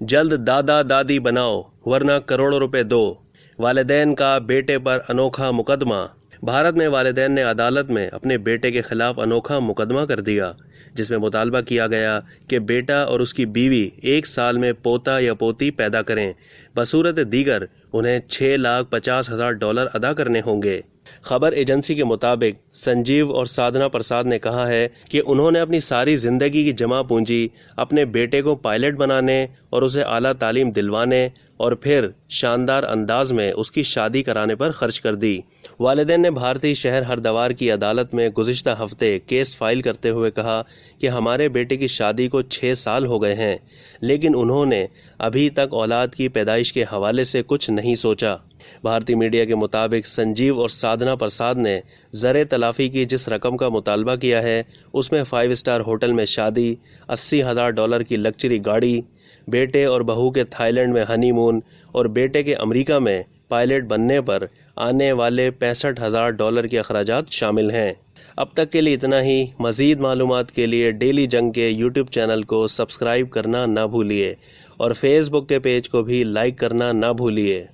जल्द दादा दादी बनाओ वरना करोड़ों रुपए दो। वालिदैन का बेटे पर अनोखा मुकदमा। भारत में वालिदैन ने अदालत में अपने बेटे के खिलाफ अनोखा मुकदमा कर दिया, जिसमें मुतालबा किया गया कि बेटा और उसकी बीवी 1 साल में पोता या पोती पैदा करें। बसूरत दीगर उन्हें $6,50,000 अदा करने होंगे। खबर एजेंसी के मुताबिक संजीव और साधना प्रसाद ने कहा है कि उन्होंने अपनी सारी जिंदगी की जमा पूंजी अपने बेटे को पायलट बनाने और उसे आला तालीम दिलवाने और फिर शानदार अंदाज में उसकी शादी कराने पर खर्च कर दी। वालिदैन ने भारतीय शहर हरद्वार की अदालत में गुज़िश्ता हफ्ते केस फाइल करते हुए कहा कि हमारे बेटे की शादी को 6 साल हो गए हैं, लेकिन उन्होंने अभी तक औलाद की पैदाइश के हवाले से कुछ नहीं सोचा। भारतीय मीडिया के मुताबिक संजीव और साधना प्रसाद ने ज़रे तलाफी की जिस रकम का मुतालबा किया है उसमें 5 स्टार होटल में शादी, $80,000 की लग्जरी गाड़ी, बेटे और बहू के थाईलैंड में हनीमून और बेटे के अमेरिका में पायलट बनने पर आने वाले $65,000 के अखराजात शामिल हैं। अब तक के लिए इतना ही। मज़ीद मालूमात के लिए डेली जंग के यूट्यूब चैनल को सब्सक्राइब करना ना भूलिए और फेसबुक के पेज को भी लाइक करना ना भूलिए।